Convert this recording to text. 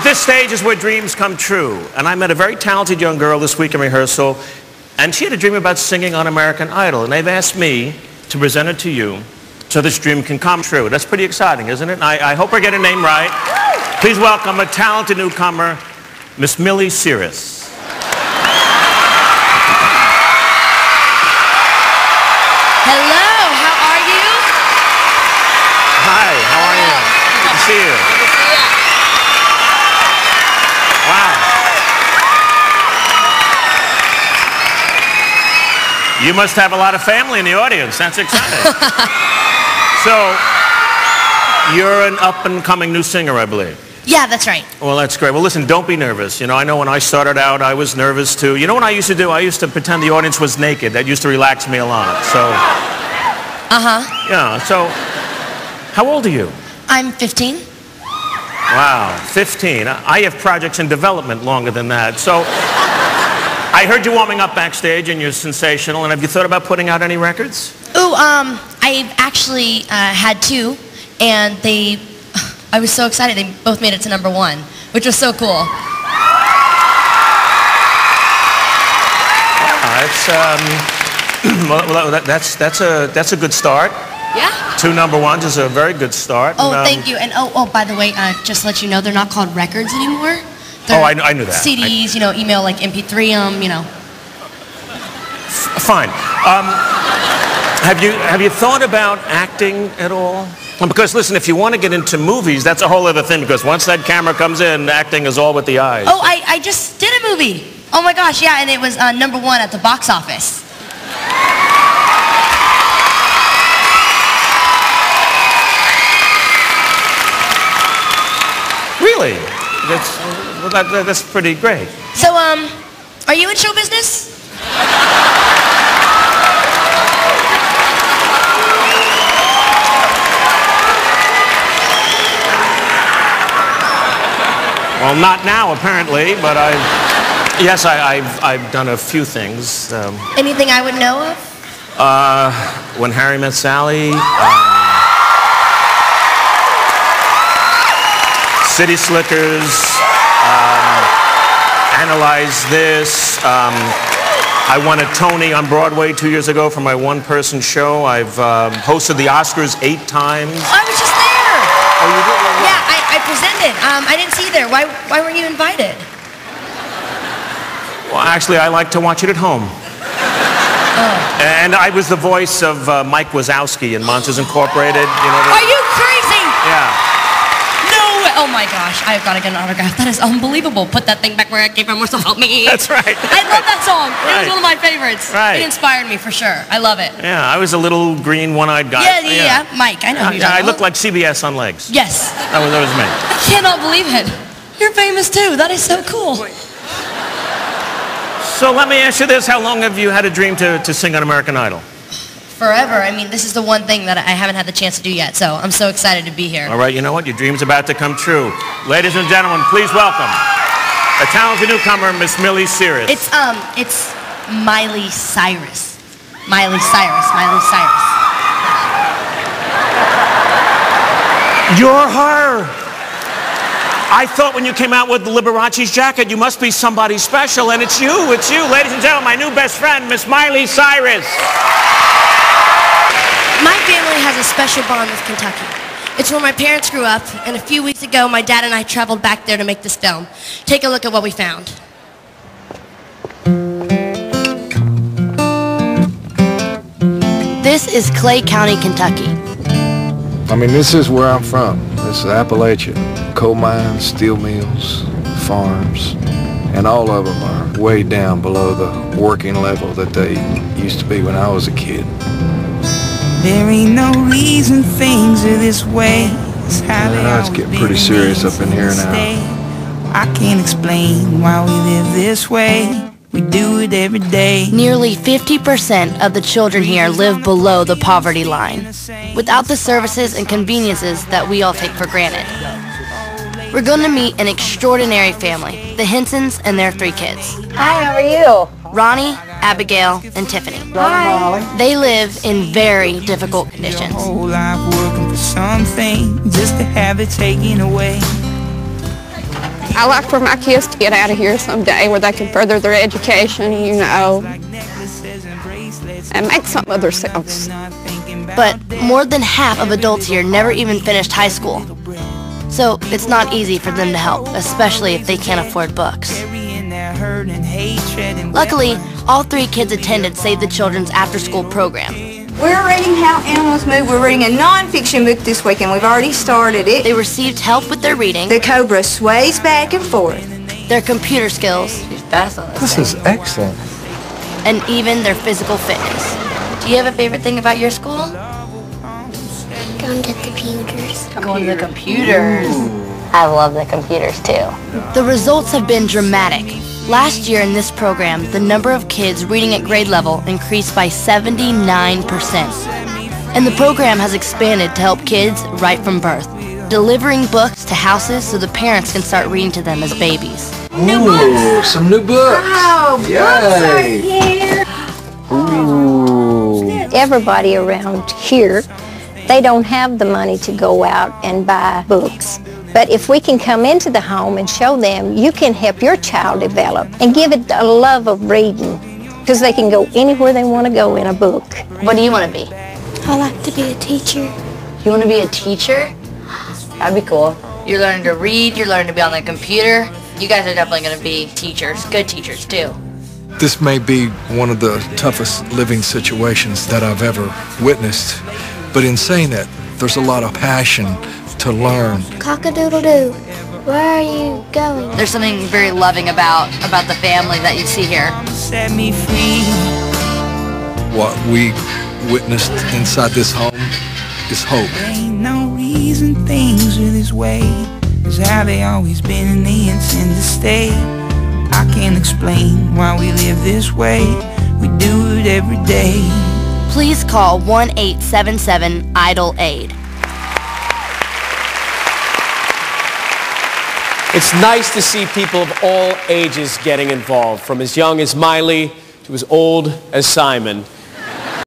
This stage is where dreams come true. And I met a very talented young girl this week in rehearsal, and she had a dream about singing on American Idol. And they've asked me to present it to you so this dream can come true. That's pretty exciting, isn't it? And I hope I get her name right. Please welcome a talented newcomer, Miss Miley Cyrus. Hello, how are you? Hi, how are you? Good to see you. Wow. You must have a lot of family in the audience. That's exciting. So, you're an up-and-coming new singer, I believe. Yeah, that's right. Well, that's great. Well, listen, don't be nervous. You know, I know when I started out, I was nervous, too. You know what I used to do? I used to pretend the audience was naked. That used to relax me a lot, so... Yeah, so... How old are you? I'm 15. Wow, 15. I have projects in development longer than that. So, I heard you warming up backstage and you're sensational. And have you thought about putting out any records? Ooh, I actually had two, and I was so excited. They both made it to #1, which was so cool. That's a good start. Yeah. 2 #1s is a very good start. Oh, thank you. And by the way, just to let you know, they're not called records anymore. They're I knew that. CDs, you know, email like MP3 them, you know. Fine. Have you thought about acting at all? Well, because listen, if you want to get into movies, that's a whole other thing. Because once that camera comes in, acting is all with the eyes. Oh, I just did a movie. Oh my gosh, yeah, and it was #1 at the box office. Really? That's pretty great. So, are you in show business? Well, not now, apparently, but I've done a few things. Anything I would know of? When Harry Met Sally, City Slickers, Analyze This. I won a Tony on Broadway 2 years ago for my one-person show. I've hosted the Oscars 8 times. I was just there. Oh, you did? Yeah, I presented. I didn't see you there. Why weren't you invited? Well, actually, I like to watch it at home. Oh. And I was the voice of Mike Wazowski in Monsters Incorporated. You know. Are you crazy? Yeah. No way. Oh my gosh, I've got to get an autograph. That is unbelievable. Put that thing back where it came from. So help me. That's right. I love that song. Right. It was one of my favorites. Right. It inspired me for sure. I love it. Yeah, I was a little green one-eyed guy. Yeah. Mike, I know who you're I talking looked about. like CBS on legs. Yes. That was me. I cannot believe it. You're famous too. That is so cool. So let me ask you this. How long have you had a dream to sing on American Idol? Forever. I mean, this is the one thing that I haven't had the chance to do yet, so I'm so excited to be here. All right, you know what? Your dream's about to come true. Ladies and gentlemen, please welcome a talented newcomer, Miss Miley Cyrus. It's Miley Cyrus. Miley Cyrus. Miley Cyrus. You're her. I thought when you came out with the Liberace's jacket, you must be somebody special, and it's you. It's you. Ladies and gentlemen, my new best friend, Miss Miley Cyrus. My family has a special bond with Kentucky. It's where my parents grew up, and a few weeks ago, my dad and I traveled back there to make this film. Take a look at what we found. This is Clay County, Kentucky. I mean, this is where I'm from. This is Appalachia. Coal mines, steel mills, farms, and all of them are way down below the working level that they used to be when I was a kid. There ain't no reason things are this way. It's how they It's getting pretty serious up in here now. I can't explain why we live this way. We do it every day. Nearly 50% of the children here live below the poverty line, without the services and conveniences that we all take for granted. We're going to meet an extraordinary family, the Hensons and their 3 kids. Hi, how are you? Ronnie, Abigail, and Tiffany. Hi. They live in very difficult conditions. Whole life working for something just to have it taken away. I like for my kids to get out of here someday where they can further their education, you know, and make something of themselves. But more than half of adults here never even finished high school. So it's not easy for them to help, especially if they can't afford books. Luckily, all 3 kids attended Save the Children's after-school program. We're reading How Animals Move. We're reading a non-fiction book this week, and we've already started it. They received help with their reading, The cobra sways back and forth, their computer skills, This is excellent. and even their physical fitness. Do you have a favorite thing about your school? Going to the computers. Going to the computers. I love the computers too. The results have been dramatic. Last year in this program, the number of kids reading at grade level increased by 79%. And the program has expanded to help kids right from birth, delivering books to houses so the parents can start reading to them as babies. New books! Some new books! Oh, Yay! Ooh. Everybody around here, they don't have the money to go out and buy books. But if we can come into the home and show them, you can help your child develop and give it a love of reading, because they can go anywhere they want to go in a book. What do you want to be? I like to be a teacher. You want to be a teacher? That'd be cool. You're learning to read, you're learning to be on the computer. You guys are definitely going to be teachers, good teachers too. This may be one of the toughest living situations that I've ever witnessed. But in saying that, there's a lot of passion to learn. Cock-a-doodle-doo. Where are you going? There's something very loving about the family that you see here. Set me free. What we witnessed inside this home is hope. Ain't no reason things are this way. It's how they always been and they intend to stay. I can't explain why we live this way. We do it every day. Please call 1-877-IDLE-AID. It's nice to see people of all ages getting involved, from as young as Miley to as old as Simon.